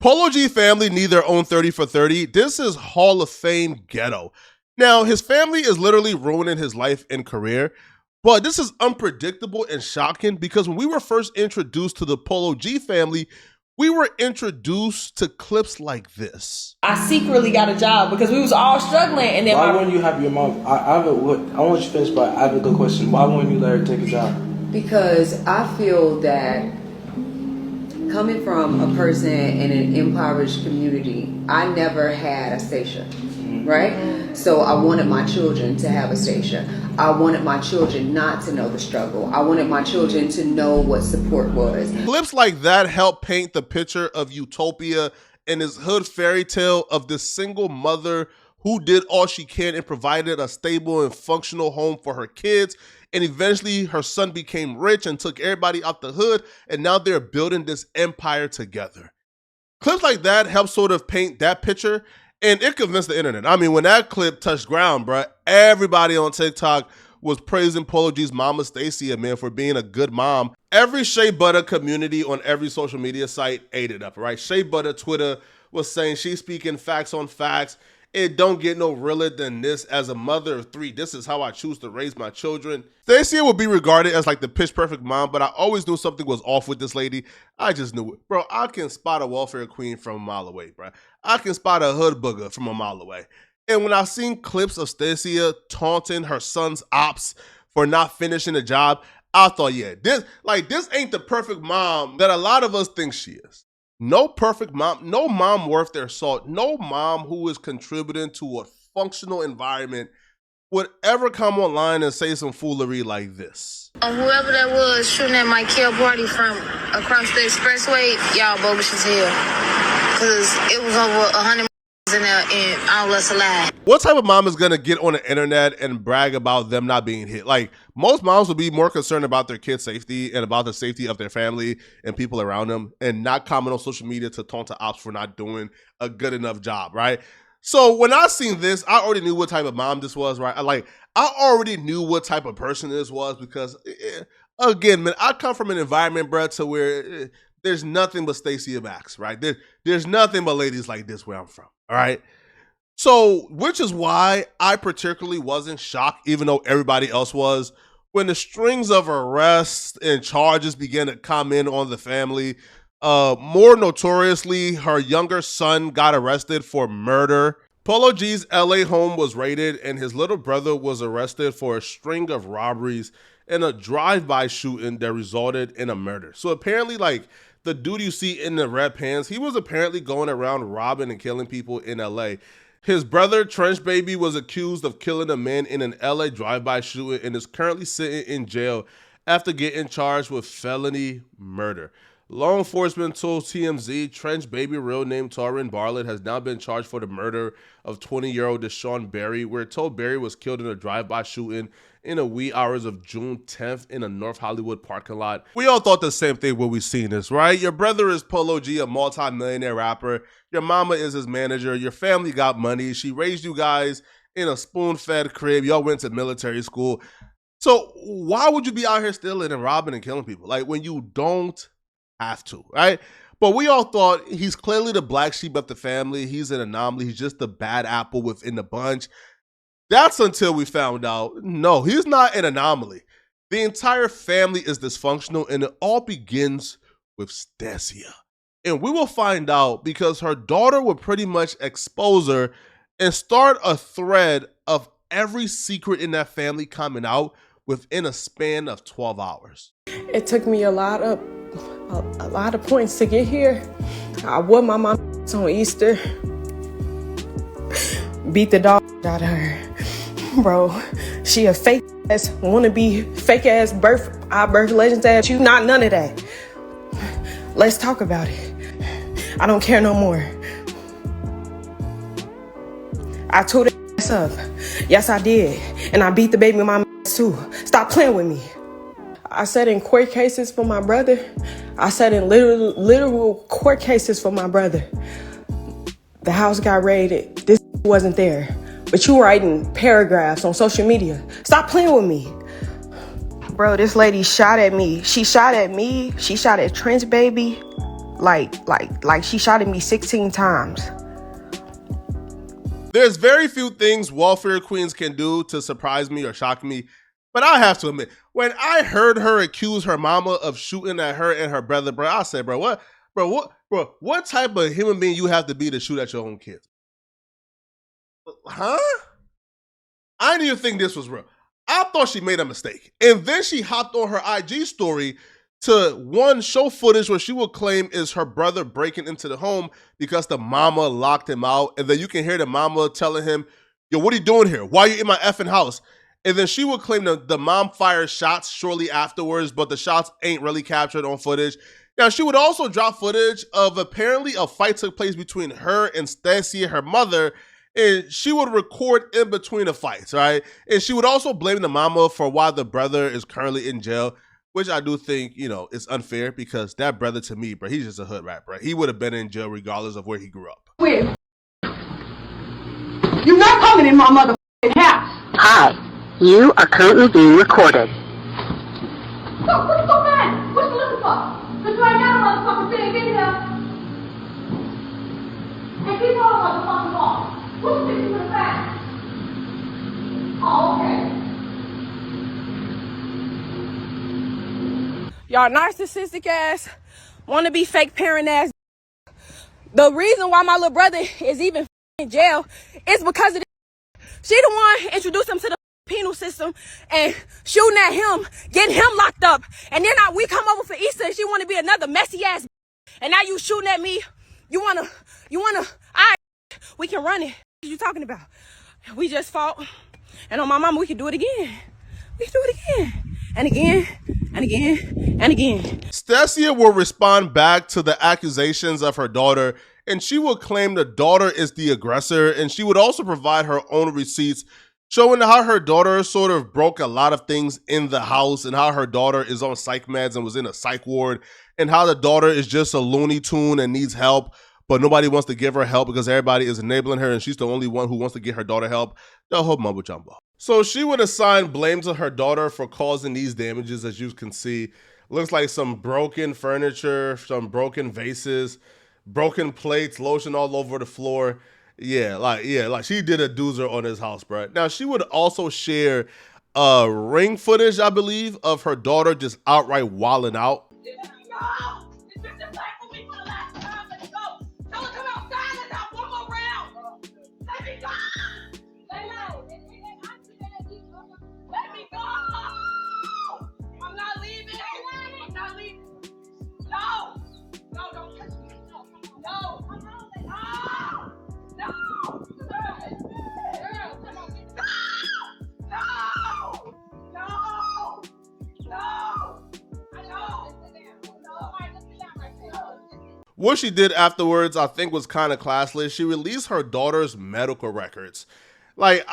Polo G family need their own 30 for 30. This is Hall of Fame ghetto. Now, his family is literally ruining his life and career, but this is unpredictable and shocking because when we were first introduced to the Polo G family, we were introduced to clips like this. I secretly got a job because we was all struggling, and then why wouldn't you have your mom? I want you to finish, but I have a good question. Why wouldn't you let her take a job? Because I feel that coming from a person in an impoverished community, I never had a station, right? So I wanted my children to have a station. I wanted my children not to know the struggle. I wanted my children to know what support was. Clips like that help paint the picture of utopia and this hood fairy tale of this single mother who did all she can and provided a stable and functional home for her kids. And eventually her son became rich and took everybody out the hood, and now they're building this empire together. Clips like that help sort of paint that picture, and it convinced the internet. I mean, when that clip touched ground, bro, everybody on TikTok was praising Polo G's mama Stacia, man, for being a good mom. Every Shea Butter community on every social media site ate it up, right? Shea Butter Twitter was saying she's speaking facts on facts. It don't get no realer than this. As a mother of 3, this is how I choose to raise my children. Stacia would be regarded as like the pitch perfect mom, but I always knew something was off with this lady. I just knew it. Bro, I can spot a welfare queen from a mile away, bro. I can spot a hood booger from a mile away. And when I seen clips of Stacia taunting her son's ops for not finishing the job, I thought, yeah, this ain't the perfect mom that a lot of us think she is. No perfect mom, no mom worth their salt, no mom who is contributing to a functional environment would ever come online and say some foolery like this. Whoever that was shooting at my kill party from across the expressway, y'all bogus as hell. Because it was over 100 in there and all us alive. What type of mom is gonna get on the internet and brag about them not being hit? Like, most moms would be more concerned about their kids' safety and about the safety of their family and people around them, and not comment on social media to taunt the ops for not doing a good enough job, right? So when I seen this, I already knew what type of mom this was, right? I already knew what type of person this was because, again, man, I come from an environment, bro, to where there's nothing but Stacia Max, right? There's nothing but ladies like this where I'm from, all right? So, which is why I particularly wasn't shocked, even though everybody else was, when the strings of arrests and charges began to come in on the family. More notoriously, her younger son got arrested for murder. Polo G's LA home was raided, and his little brother was arrested for a string of robberies and a drive-by shooting that resulted in a murder. So apparently, like, the dude you see in the red pants, he was apparently going around robbing and killing people in LA. His brother, Trench Baby, was accused of killing a man in an LA drive-by shooting and is currently sitting in jail after getting charged with felony murder. Law enforcement told TMZ Trench Baby, real name Torrin Bartlett, has now been charged for the murder of 20-year-old Deshaun Berry. We're told Berry was killed in a drive-by shooting in the wee hours of June 10th in a North Hollywood parking lot. We all thought the same thing when we seen this, right? Your brother is Polo G, a multi-millionaire rapper. Your mama is his manager. Your family got money. She raised you guys in a spoon-fed crib. Y'all went to military school. So why would you be out here stealing and robbing and killing people? Like, when you don't have to, right? But we all thought he's clearly the black sheep of the family. He's an anomaly. He's just the bad apple within the bunch. That's until we found out, no, he's not an anomaly. The entire family is dysfunctional, and it all begins with Stacia. And we will find out because her daughter would pretty much expose her and start a thread of every secret in that family coming out within a span of 12 hours. It took me a lot of points to get here. I wore my mom on Easter. Beat the dog out of her. Bro, she a fake ass, wanna be fake ass birth legends ass. You not none of that. Let's talk about it. I don't care no more. I tore the ass up. Yes, I did. And I beat the baby mama ass too. Stop playing with me. I sat in court cases for my brother. I sat in literal court cases for my brother. The house got raided. This wasn't there. But you writing paragraphs on social media. Stop playing with me. Bro, this lady shot at me. She shot at me. She shot at Trench Baby. Like she shot at me 16 times. There's very few things welfare queens can do to surprise me or shock me, but I have to admit, when I heard her accuse her mama of shooting at her and her brother, bro, I said, what type of human being you have to be to shoot at your own kids? Huh? I didn't even think this was real. I thought she made a mistake. And then she hopped on her IG story to one show footage where she will claim is her brother breaking into the home because the mama locked him out. And then you can hear the mama telling him, yo, what are you doing here? Why are you in my effing house? And then she will claim that the mom fired shots shortly afterwards, but the shots ain't really captured on footage. Now, she would also drop footage of apparently a fight took place between her and Stacia, her mother, and she would record in between the fights, right? And she would also blame the mama for why the brother is currently in jail, which I do think, is unfair because that brother to me, bro, he's just a hood rat, bro. He would have been in jail regardless of where he grew up. You're not coming in my motherfucking house. Hi, you are currently being recorded. Look, what's so bad? What you looking for? Because you ain't got a motherfucking thing in here. And keep on motherfucking wall. What you think you gonna find? Oh, okay. Y'all narcissistic ass, wanna be fake parent ass. The reason why my little brother is even in jail is because of this. She the one introduced him to the penal system and shooting at him, getting him locked up. And then we come over for Easter and she wanna be another messy ass. And now you shooting at me. You wanna, we can run it. What are you talking about? We just fought. And on my mama, we can do it again. We can do it again. And again, and again, and again. Stacia will respond back to the accusations of her daughter, and she will claim the daughter is the aggressor, and she would also provide her own receipts showing how her daughter sort of broke a lot of things in the house and how her daughter is on psych meds and was in a psych ward, and how the daughter is just a Looney Tune and needs help, but nobody wants to give her help because everybody is enabling her and she's the only one who wants to get her daughter help. The whole mumbo jumbo. So she would assign blame to her daughter for causing these damages, as you can see. Looks like some broken furniture, some broken vases, broken plates, lotion all over the floor. Yeah, like she did a doozer on his house, bro. Now, she would also share ring footage, I believe, of her daughter just outright wilding out. What she did afterwards, I think, was kind of classless. She released her daughter's medical records. Like,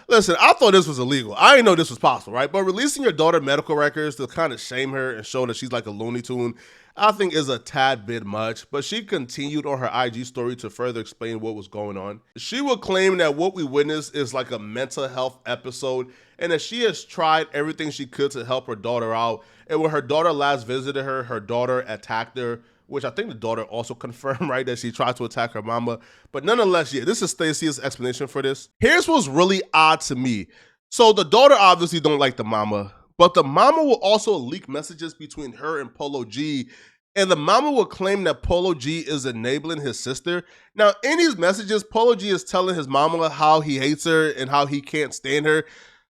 listen, I thought this was illegal. I didn't know this was possible, right? But releasing your daughter medical records to kind of shame her and show that she's like a Looney Tune, I think is a tad bit much. But she continued on her IG story to further explain what was going on. She will claim that what we witnessed is like a mental health episode and that she has tried everything she could to help her daughter out. And when her daughter last visited her, her daughter attacked her, which I think the daughter also confirmed, right, that she tried to attack her mama. But nonetheless, yeah, this is Stacia's explanation for this. Here's what's really odd to me. So the daughter obviously don't like the mama, but the mama will also leak messages between her and Polo G, and the mama will claim that Polo G is enabling his sister. Now, in these messages, Polo G is telling his mama how he hates her and how he can't stand her.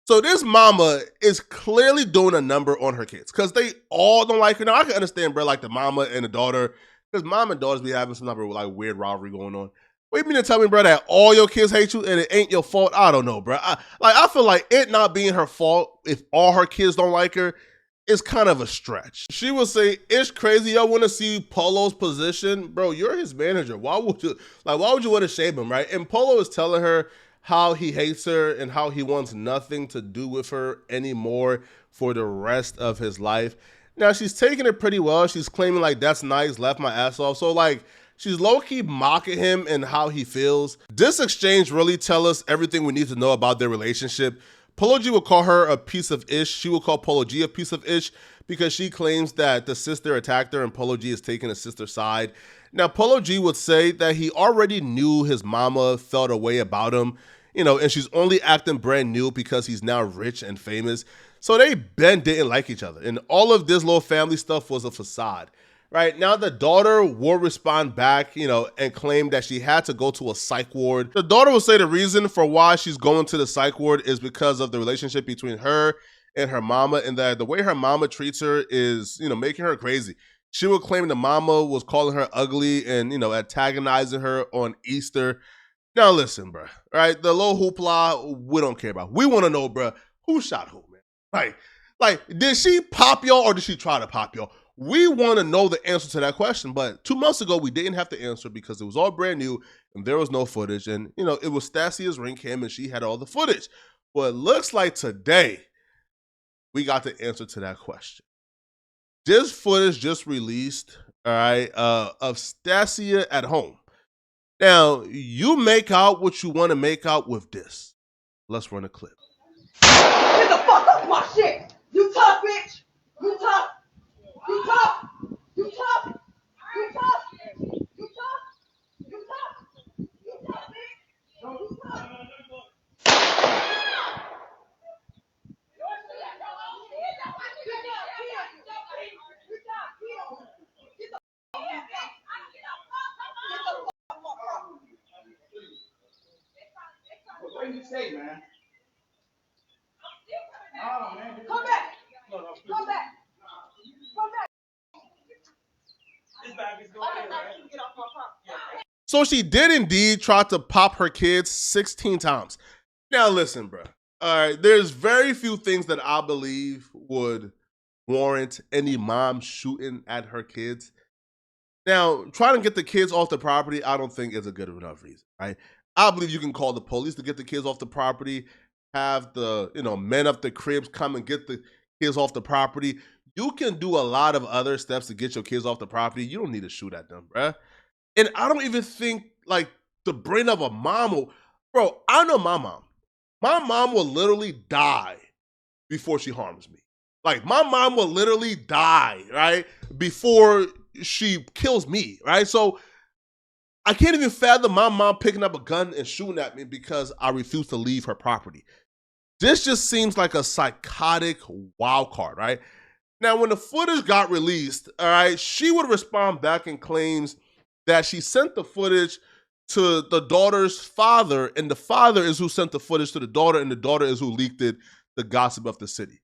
So this mama is clearly doing a number on her kids because they all don't like her. Now, I can understand, bro, like the mama and the daughter, because mom and daughters be having some type of like weird rivalry going on. What you mean to tell me, bro, that all your kids hate you and it ain't your fault? I don't know, bro. I feel like it not being her fault if all her kids don't like her is kind of a stretch. She will say, it's crazy. I want to see Polo's position. Bro, you're his manager. Why would you want to shame him, right? And Polo is telling her how he hates her and how he wants nothing to do with her anymore for the rest of his life. Now, she's taking it pretty well. She's claiming like, that's nice, left my ass off. So like, she's low-key mocking him and how he feels. This exchange really tells us everything we need to know about their relationship. Polo G will call her a piece of ish. She will call Polo G a piece of ish because she claims that the sister attacked her and Polo G is taking the sister's side. Now, Polo G would say that he already knew his mama felt a way about him, and she's only acting brand new because he's now rich and famous. So they didn't like each other. And all of this little family stuff was a facade. Right now, the daughter will respond back, and claim that she had to go to a psych ward. The daughter will say the reason for why she's going to the psych ward is because of the relationship between her and her mama, and that the way her mama treats her is, making her crazy. She will claim the mama was calling her ugly and, antagonizing her on Easter. Now, listen, bro, right? The little hoopla, we don't care about. We want to know, bro, who shot who, man? Like, did she pop y'all or did she try to pop y'all? We want to know the answer to that question, but 2 months ago, we didn't have to answer because it was all brand new and there was no footage. And, it was Stasia's ring cam and she had all the footage. Well, it looks like today we got the answer to that question. This footage just released, all right, of Stasia at home. Now, you make out what you want to make out with this. Let's run a clip. Get the fuck off my shit! You tough, bitch! You tough! You tough! You tough! You tough! You tough! You tough! You tough, bitch! You tough! What did you say, man? Oh, man. Come back! Come back! Come back! This bag is going in, right? Get off my property. So she did indeed try to pop her kids 16 times. Now listen, bro. All right, there's very few things that I believe would warrant any mom shooting at her kids. Now, trying to get the kids off the property, I don't think is a good enough reason, right? I believe you can call the police to get the kids off the property, have the, men up the cribs come and get the kids off the property. You can do a lot of other steps to get your kids off the property. You don't need to shoot at them, bruh. And I don't even think, like, the brain of a mom will, bro, I know my mom. My mom will literally die before she harms me. Like, my mom will literally die, right, before she kills me, right? So I can't even fathom my mom picking up a gun and shooting at me because I refuse to leave her property. This just seems like a psychotic wild card, right? Now, when the footage got released, all right, she would respond back and claims that she sent the footage to the daughter's father, and the father is who sent the footage to the daughter, and the daughter is who leaked it, the gossip of the city.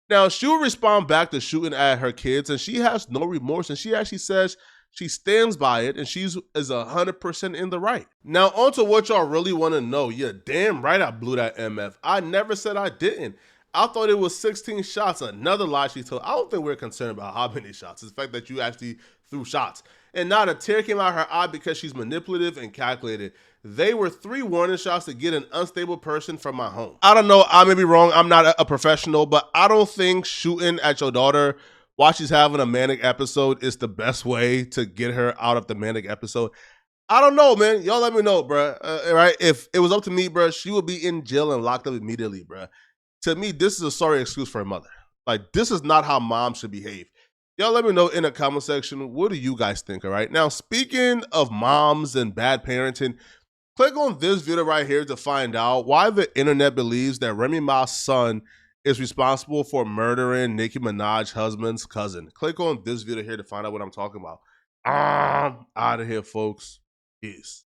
Now, she will respond back to shooting at her kids, and she has no remorse, and she actually says she stands by it, and she's 100% in the right. Now, on to what y'all really want to know. Yeah, damn right I blew that MF. I never said I didn't. I thought it was 16 shots. Another lie she told. I don't think we're concerned about how many shots. It's the fact that you actually threw shots. And now the tear came out her eye because she's manipulative and calculated. They were 3 warning shots to get an unstable person from my home. I don't know. I may be wrong. I'm not a professional, but I don't think shooting at your daughter while she's having a manic episode is the best way to get her out of the manic episode. I don't know, man. Y'all let me know, bruh. Right? If it was up to me, bruh, she would be in jail and locked up immediately, bruh. To me, this is a sorry excuse for her mother. Like, this is not how mom should behave. Y'all let me know in the comment section, what do you guys think, all right? Now, speaking of moms and bad parenting, click on this video right here to find out why the internet believes that Remy Ma's son is responsible for murdering Nicki Minaj's husband's cousin. Click on this video here to find out what I'm talking about. I'm out of here, folks. Peace.